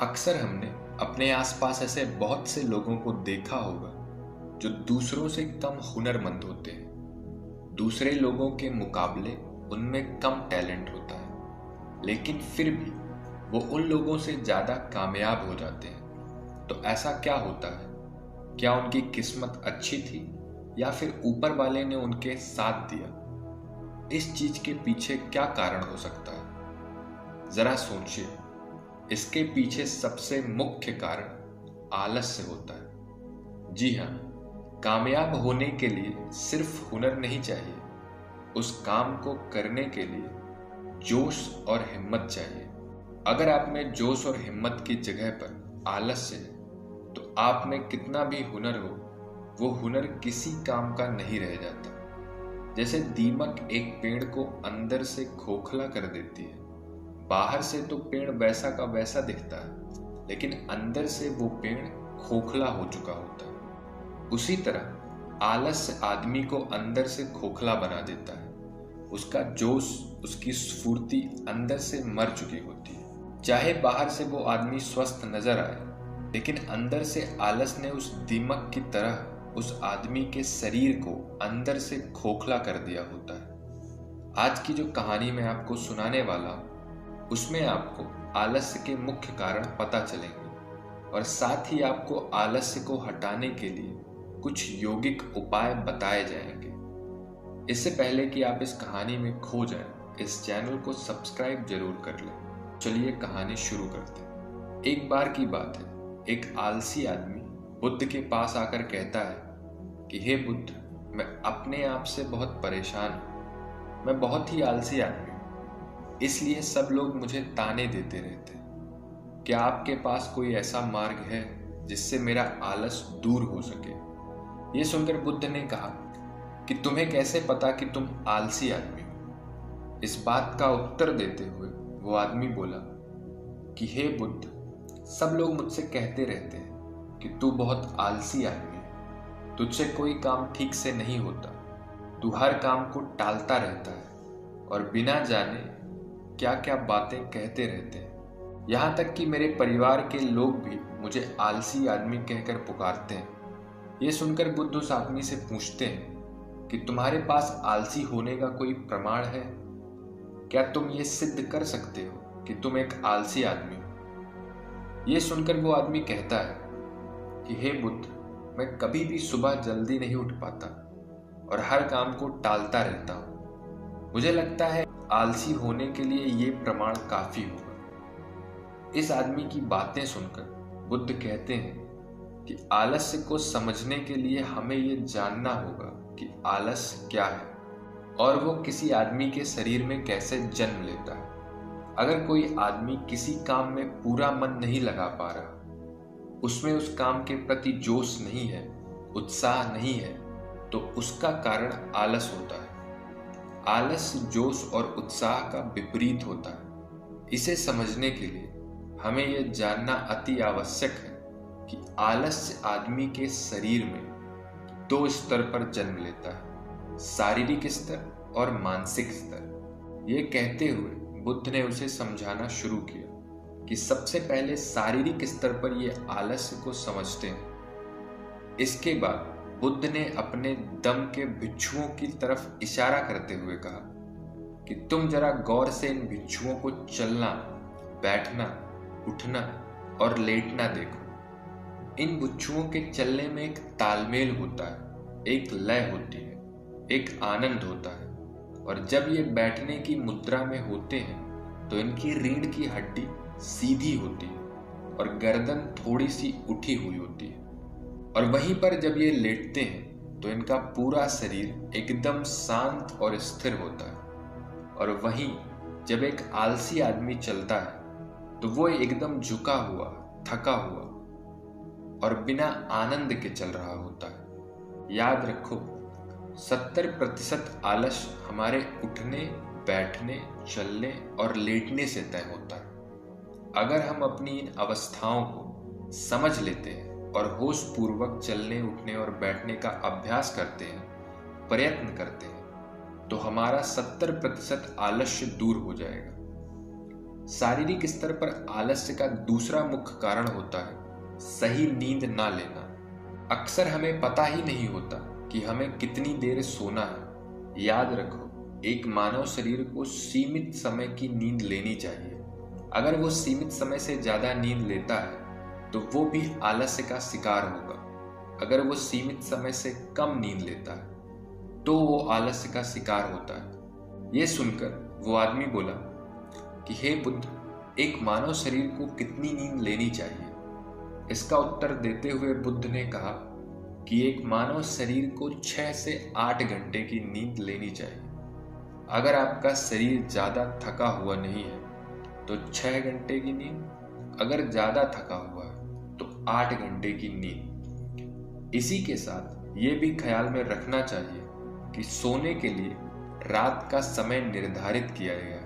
अक्सर हमने अपने आसपास ऐसे बहुत से लोगों को देखा होगा जो दूसरों से कम हुनरमंद होते हैं। दूसरे लोगों के मुकाबले उनमें कम टैलेंट होता है, लेकिन फिर भी वो उन लोगों से ज़्यादा कामयाब हो जाते हैं। तो ऐसा क्या होता है? क्या उनकी किस्मत अच्छी थी या फिर ऊपर वाले ने उनके साथ दिया? इस चीज के पीछे क्या कारण हो सकता है? जरा सोचिए। इसके पीछे सबसे मुख्य कारण आलस्य होता है। जी हाँ, कामयाब होने के लिए सिर्फ हुनर नहीं चाहिए, उस काम को करने के लिए जोश और हिम्मत चाहिए। अगर आप में जोश और हिम्मत की जगह पर आलस्य है, तो आप में कितना भी हुनर हो, वो हुनर किसी काम का नहीं रह जाता। जैसे दीमक एक पेड़ को अंदर से खोखला कर देती है। बाहर से तो पेड़ वैसा का वैसा दिखता है, लेकिन अंदर से वो पेड़ खोखला हो चुका होता है। उसी तरह आलस्य आदमी को अंदर से खोखला बना देता है। उसका जोश, उसकी स्फूर्ति अंदर से मर चुकी होती है। चाहे बाहर से वो आदमी स्वस्थ नजर आए, लेकिन अंदर से आलस ने उस दीमक की तरह उस आदमी के शरीर को अंदर से खोखला कर दिया होता है। आज की जो कहानी मैं आपको सुनाने वाला हूं, उसमें आपको आलस्य के मुख्य कारण पता चलेंगे और साथ ही आपको आलस्य को हटाने के लिए कुछ यौगिक उपाय बताए जाएंगे। इससे पहले कि आप इस कहानी में खो जाएं, इस चैनल को सब्सक्राइब जरूर कर लें। चलिए कहानी शुरू करते हैं। एक बार की बात है, एक आलसी आदमी बुद्ध के पास आकर कहता है कि हे बुद्ध, मैं अपने आप से बहुत परेशान हूं। मैं बहुत ही आलसी आदमी हूं, इसलिए सब लोग मुझे ताने देते रहते हैं। क्या आपके पास कोई ऐसा मार्ग है जिससे मेरा आलस दूर हो सके? ये सुनकर बुद्ध ने कहा कि तुम्हें कैसे पता कि तुम आलसी आदमी हो? इस बात का उत्तर देते हुए वो आदमी बोला कि हे बुद्ध, सब लोग मुझसे कहते रहते हैं कि तू बहुत आलसी आदमी है, तुझसे कोई काम ठीक से नहीं होता, तू हर काम को टालता रहता है और बिना जाने क्या क्या बातें कहते रहते हैं। यहाँ तक कि मेरे परिवार के लोग भी मुझे आलसी आदमी कहकर पुकारते हैं। ये सुनकर बुद्ध उस आदमी से पूछते हैं कि तुम्हारे पास आलसी होने का कोई प्रमाण है? क्या तुम ये सिद्ध कर सकते हो कि तुम एक आलसी आदमी हो? ये सुनकर वो आदमी कहता है कि हे बुद्ध, मैं कभी भी सुबह जल्दी नहीं उठ पाता और हर काम को टालता रहता हूँ। मुझे लगता है आलसी होने के लिए ये प्रमाण काफी होगा। इस आदमी की बातें सुनकर बुद्ध कहते हैं कि आलस्य को समझने के लिए हमें ये जानना होगा कि आलस्य क्या है और वो किसी आदमी के शरीर में कैसे जन्म लेता है। अगर कोई आदमी किसी काम में पूरा मन नहीं लगा पा रहा, उसमें उस काम के प्रति जोश नहीं है, उत्साह नहीं है, तो उसका कारण आलस होता है। आलस जोश और उत्साह का विपरीत होता है। इसे समझने के लिए हमें यह जानना अति आवश्यक है कि आलस्य आदमी के शरीर में दो स्तर पर जन्म लेता है, शारीरिक स्तर और मानसिक स्तर। ये कहते हुए बुद्ध ने उसे समझाना शुरू किया कि सबसे पहले शारीरिक स्तर पर ये आलस्य को समझते हैं। इसके बाद बुद्ध ने अपने दम के भिक्षुओं की तरफ इशारा करते हुए कहा कि तुम जरा गौर से इन भिक्षुओं को चलना, बैठना, उठना और लेटना देखो। इन भिक्षुओं के चलने में एक तालमेल होता है, एक लय होती है, एक आनंद होता है। और जब ये बैठने की मुद्रा में होते हैं तो इनकी रीढ़ की हड्डी सीधी होती है और गर्दन थोड़ी सी उठी हुई होती है। और वहीं पर जब ये लेटते हैं तो इनका पूरा शरीर एकदम शांत और स्थिर होता है। और वहीं जब एक आलसी आदमी चलता है तो वो एकदम झुका हुआ, थका हुआ और बिना आनंद के चल रहा होता है। याद रखो, 70% आलस हमारे उठने, बैठने, चलने और लेटने से तय होता है। अगर हम अपनी इन अवस्थाओं को समझ लेते हैं और होश पूर्वक चलने, उठने और बैठने का अभ्यास करते हैं, प्रयत्न करते हैं, तो हमारा 70% आलस्य दूर हो जाएगा। शारीरिक स्तर पर आलस्य का दूसरा मुख्य कारण होता है सही नींद ना लेना। अक्सर हमें पता ही नहीं होता कि हमें कितनी देर सोना है। याद रखो, एक मानव शरीर को सीमित समय की नींद लेनी चाहिए। अगर वो सीमित समय से ज्यादा नींद लेता है तो वो भी आलस्य का शिकार होगा। अगर वो सीमित समय से कम नींद लेता है तो वो आलस्य का शिकार होता है। ये सुनकर वो आदमी बोला कि हे बुद्ध, एक मानव शरीर को कितनी नींद लेनी चाहिए? इसका उत्तर देते हुए बुद्ध ने कहा कि एक मानव शरीर को 6 से 8 घंटे की नींद लेनी चाहिए। अगर आपका शरीर ज्यादा थका हुआ नहीं है तो 6 घंटे की नींद, अगर ज्यादा थका हुआ है तो 8 घंटे की नींद। इसी के साथ ये भी ख्याल में रखना चाहिए कि सोने के लिए रात का समय निर्धारित किया गया है।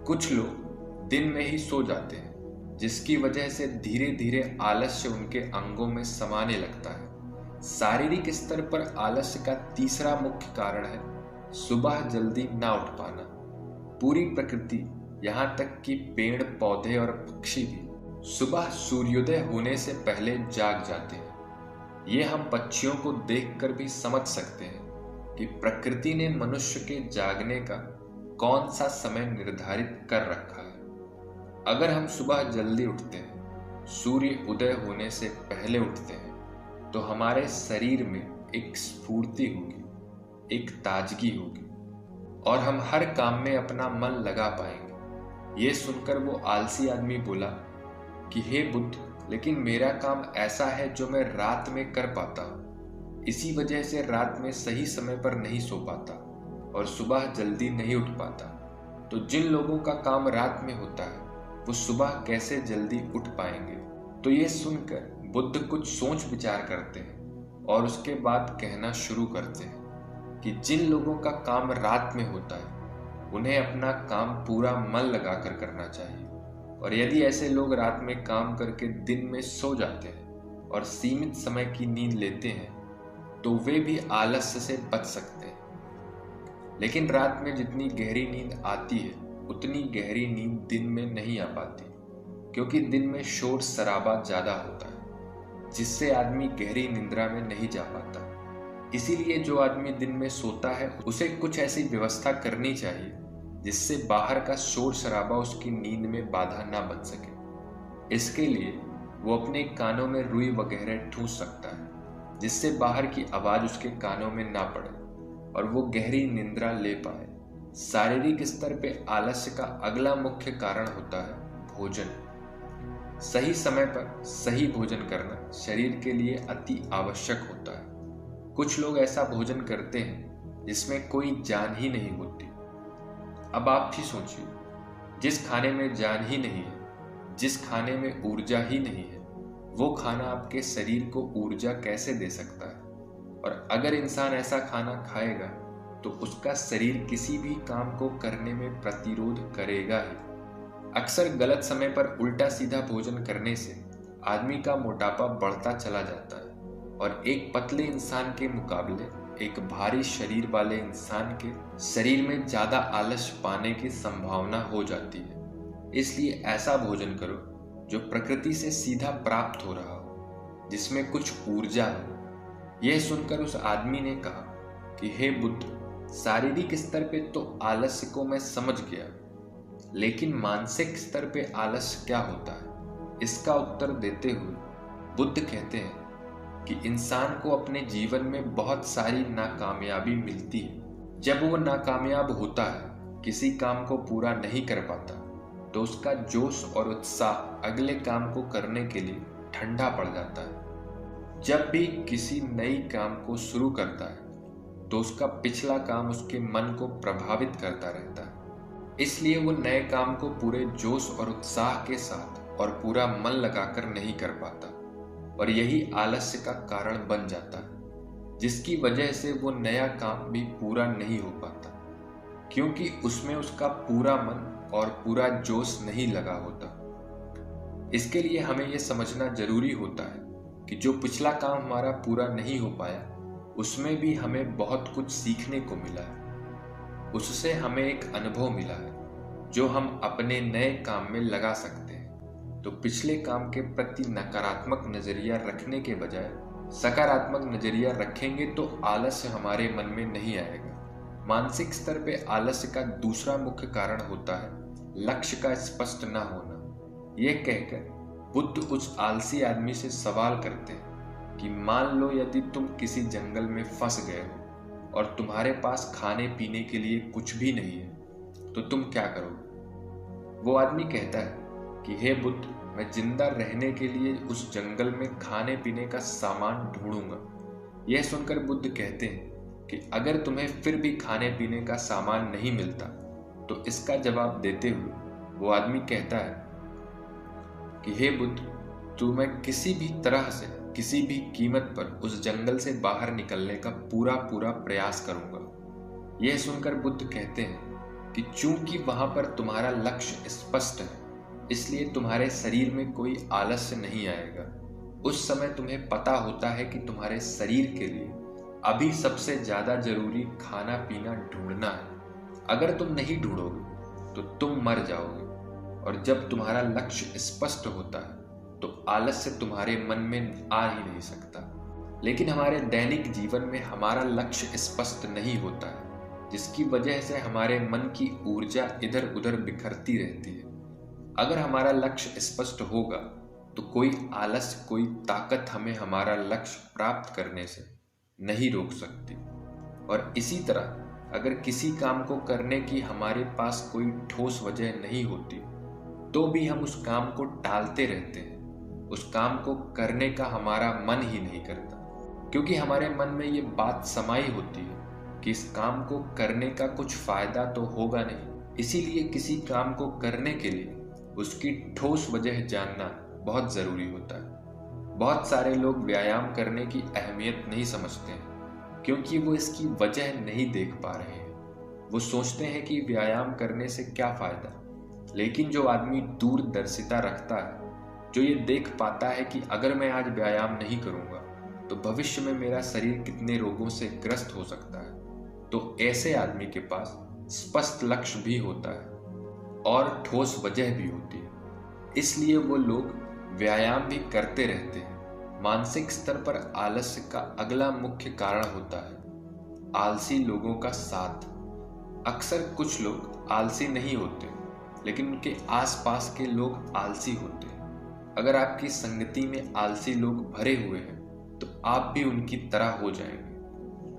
कुछ लोग दिन में ही सो जाते हैं, जिसकी वजह से धीरे धीरे आलस्य उनके अंगों में समाने लगता है। शारीरिक स्तर पर आलस्य का तीसरा मुख्य कारण है सुबह जल्दी ना उठ पाना। पूरी प्रकृति, यहाँ तक कि पेड़ पौधे और पक्षी भी सुबह सूर्योदय होने से पहले जाग जाते हैं। ये हम पक्षियों को देखकर भी समझ सकते हैं कि प्रकृति ने मनुष्य के जागने का कौन सा समय निर्धारित कर रखा है। अगर हम सुबह जल्दी उठते हैं, सूर्य उदय होने से पहले उठते हैं, तो हमारे शरीर में एक स्फूर्ति होगी, एक ताजगी होगी और हम हर काम में अपना मन लगा पाएंगे। ये सुनकर वो आलसी आदमी बोला कि हे बुद्ध, लेकिन मेरा काम ऐसा है जो मैं रात में कर पाता हूँ। इसी वजह से रात में सही समय पर नहीं सो पाता और सुबह जल्दी नहीं उठ पाता। तो जिन लोगों का काम रात में होता है वो सुबह कैसे जल्दी उठ पाएंगे? तो ये सुनकर बुद्ध कुछ सोच विचार करते हैं और उसके बाद कहना शुरू करते हैं कि जिन लोगों का काम रात में होता है उन्हें अपना काम पूरा मन लगाकर करना चाहिए, और यदि ऐसे लोग रात में काम करके दिन में सो जाते हैं और सीमित समय की नींद लेते हैं तो वे भी आलस्य से बच सकते हैं। लेकिन रात में जितनी गहरी नींद आती है उतनी गहरी नींद दिन में नहीं आ पाती, क्योंकि दिन में शोर शराबा ज्यादा होता है जिससे आदमी गहरी निंद्रा में नहीं जा पाता। इसीलिए जो आदमी दिन में सोता है उसे कुछ ऐसी व्यवस्था करनी चाहिए जिससे बाहर का शोर शराबा उसकी नींद में बाधा ना बन सके। इसके लिए वो अपने कानों में रुई वगैरह ठूंस सकता है जिससे बाहर की आवाज उसके कानों में ना पड़े और वो गहरी निंद्रा ले पाए। शारीरिक स्तर पे आलस्य का अगला मुख्य कारण होता है भोजन। सही समय पर सही भोजन करना शरीर के लिए अति आवश्यक होता है। कुछ लोग ऐसा भोजन करते हैं जिसमें कोई जान ही नहीं होती। अब आप भी सोचिए, जिस खाने में जान ही नहीं है, जिस खाने में ऊर्जा ही नहीं है, वो खाना आपके शरीर को ऊर्जा कैसे दे सकता है? और अगर इंसान ऐसा खाना खाएगा तो उसका शरीर किसी भी काम को करने में प्रतिरोध करेगा ही। अक्सर गलत समय पर उल्टा सीधा भोजन करने से आदमी का मोटापा बढ़ता चला जाता है और एक पतले इंसान के मुकाबले एक भारी शरीर वाले इंसान के शरीर में ज्यादा आलस्य पाने की संभावना हो जाती है। इसलिए ऐसा भोजन करो जो प्रकृति से सीधा प्राप्त हो रहा हो, जिसमें कुछ ऊर्जा हो। यह सुनकर उस आदमी ने कहा कि हे बुद्ध, शारीरिक स्तर पे तो आलस्य को मैं समझ गया, लेकिन मानसिक स्तर पे आलस्य क्या होता है? इसका उत्तर देते हुए बुद्ध कहते हैं कि इंसान को अपने जीवन में बहुत सारी नाकामयाबी मिलती है। जब वो नाकामयाब होता है, किसी काम को पूरा नहीं कर पाता, तो उसका जोश और उत्साह अगले काम को करने के लिए ठंडा पड़ जाता है। जब भी किसी नई काम को शुरू करता है तो उसका पिछला काम उसके मन को प्रभावित करता रहता है। इसलिए वो नए काम को पूरे जोश और उत्साह के साथ और पूरा मन लगाकर नहीं कर पाता, और यही आलस्य का कारण बन जाता है, जिसकी वजह से वो नया काम भी पूरा नहीं हो पाता, क्योंकि उसमें उसका पूरा मन और पूरा जोश नहीं लगा होता। इसके लिए हमें यह समझना जरूरी होता है कि जो पिछला काम हमारा पूरा नहीं हो पाया उसमें भी हमें बहुत कुछ सीखने को मिला है। उससे हमें एक अनुभव मिला है जो हम अपने नए काम में लगा सकते हैं। तो पिछले काम के प्रति नकारात्मक नजरिया रखने के बजाय सकारात्मक नजरिया रखेंगे तो आलस्य हमारे मन में नहीं आएगा। मानसिक स्तर पे आलस्य का दूसरा मुख्य कारण होता है लक्ष्य का स्पष्ट न होना। यह कहकर बुद्ध उस आलसी आदमी से सवाल करते हैं कि मान लो यदि तुम किसी जंगल में फंस गए हो और तुम्हारे पास खाने पीने के लिए कुछ भी नहीं है तो तुम क्या करोगे। वो आदमी कहता है कि हे बुद्ध, मैं जिंदा रहने के लिए उस जंगल में खाने पीने का सामान ढूंढूंगा। यह सुनकर बुद्ध कहते हैं कि अगर तुम्हें फिर भी खाने पीने का सामान नहीं मिलता तो इसका जवाब देते हुए वो आदमी कहता है कि हे बुद्ध, मैं किसी भी तरह से किसी भी कीमत पर उस जंगल से बाहर निकलने का पूरा प्रयास करूंगा। यह सुनकर बुद्ध कहते हैं कि चूंकि वहां पर तुम्हारा लक्ष्य स्पष्ट है इसलिए तुम्हारे शरीर में कोई आलस्य नहीं आएगा। उस समय तुम्हें पता होता है कि तुम्हारे शरीर के लिए अभी सबसे ज्यादा जरूरी खाना पीना ढूंढना है। अगर तुम नहीं ढूंढोगे तो तुम मर जाओगे, और जब तुम्हारा लक्ष्य स्पष्ट होता है तो आलस्य तुम्हारे मन में आ ही नहीं सकता। लेकिन हमारे दैनिक जीवन में हमारा लक्ष्य स्पष्ट नहीं होता है, जिसकी वजह से हमारे मन की ऊर्जा इधर उधर बिखरती रहती है। अगर हमारा लक्ष्य स्पष्ट होगा तो कोई आलस्य, कोई ताकत हमें हमारा लक्ष्य प्राप्त करने से नहीं रोक सकती। और इसी तरह अगर किसी काम को करने की हमारे पास कोई ठोस वजह नहीं होती तो भी हम उस काम को टालते रहते हैं। उस काम को करने का हमारा मन ही नहीं करता, क्योंकि हमारे मन में ये बात समाई होती है कि इस काम को करने का कुछ फायदा तो होगा नहीं। इसीलिए किसी काम को करने के लिए उसकी ठोस वजह जानना बहुत जरूरी होता है। बहुत सारे लोग व्यायाम करने की अहमियत नहीं समझते हैं, क्योंकि वो इसकी वजह नहीं देख पा रहे हैं। वो सोचते हैं कि व्यायाम करने से क्या फायदा। लेकिन जो आदमी दूरदर्शिता रखता है, जो ये देख पाता है कि अगर मैं आज व्यायाम नहीं करूंगा तो भविष्य में मेरा शरीर कितने रोगों से ग्रस्त हो सकता है, तो ऐसे आदमी के पास स्पष्ट लक्ष्य भी होता है और ठोस वजह भी होती है। इसलिए वो लोग व्यायाम भी करते रहते हैं। मानसिक स्तर पर आलस्य का अगला मुख्य कारण होता है आलसी लोगों का साथ। अक्सर कुछ लोग आलसी नहीं होते, लेकिन उनके आसपास के लोग आलसी होते हैं। अगर आपकी संगति में आलसी लोग भरे हुए हैं तो आप भी उनकी तरह हो जाएंगे।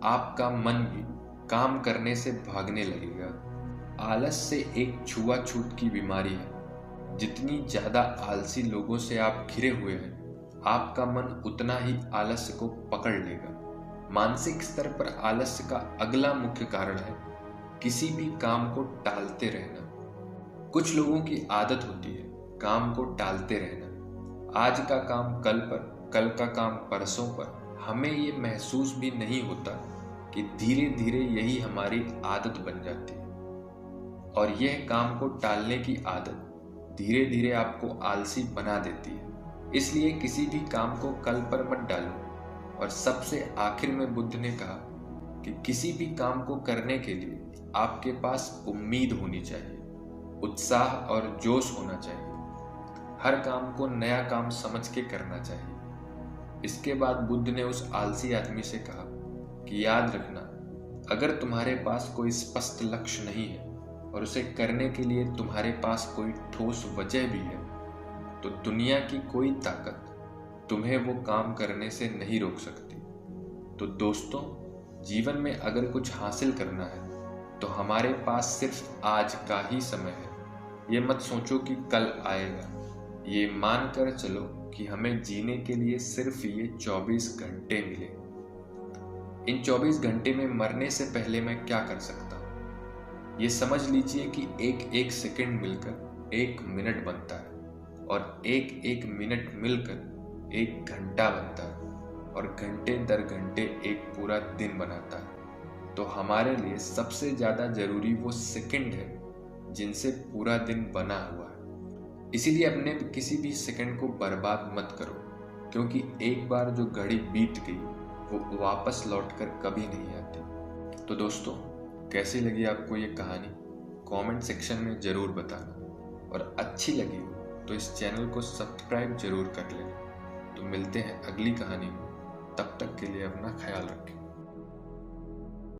आपका मन भी काम करने से भागने लगेगा। आलस से एक छुआछूत की बीमारी है। जितनी ज्यादा आलसी लोगों से आप घिरे हुए हैं, आपका मन उतना ही आलस्य को पकड़ लेगा। मानसिक स्तर पर आलस्य का अगला मुख्य कारण है किसी भी काम को टालते रहना। कुछ लोगों की आदत होती है काम को टालते रहना। आज का काम कल पर, कल का काम परसों पर। हमें ये महसूस भी नहीं होता कि धीरे धीरे यही हमारी आदत बन जाती है, और यह काम को टालने की आदत धीरे धीरे आपको आलसी बना देती है। इसलिए किसी भी काम को कल पर मत डालो। और सबसे आखिर में बुद्ध ने कहा कि किसी भी काम को करने के लिए आपके पास उम्मीद होनी चाहिए, उत्साह और जोश होना चाहिए। हर काम को नया काम समझ के करना चाहिए। इसके बाद बुद्ध ने उस आलसी आदमी से कहा कि याद रखना, अगर तुम्हारे पास कोई स्पष्ट लक्ष्य नहीं है और उसे करने के लिए तुम्हारे पास कोई ठोस वजह भी है तो दुनिया की कोई ताकत तुम्हें वो काम करने से नहीं रोक सकती। तो दोस्तों, जीवन में अगर कुछ हासिल करना है तो हमारे पास सिर्फ आज का ही समय है। ये मत सोचो कि कल आएगा। ये मान कर चलो कि हमें जीने के लिए सिर्फ ये 24 घंटे मिले। इन 24 घंटे में मरने से पहले मैं क्या कर सकता हूँ? ये समझ लीजिए कि एक एक सेकंड मिलकर एक मिनट बनता है, और एक एक मिनट मिलकर एक घंटा बनता है, और घंटे दर घंटे एक पूरा दिन बनाता है। तो हमारे लिए सबसे ज्यादा जरूरी वो सेकंड है जिनसे पूरा दिन बना हुआ है। इसीलिए अपने किसी भी सेकंड को बर्बाद मत करो, क्योंकि एक बार जो घड़ी बीत गई वो वापस लौटकर कभी नहीं आती। तो दोस्तों, कैसी लगी आपको ये कहानी? कमेंट सेक्शन में ज़रूर बताना, और अच्छी लगी हो तो इस चैनल को सब्सक्राइब जरूर कर लेना। तो मिलते हैं अगली कहानी में, तब तक के लिए अपना ख्याल रखें।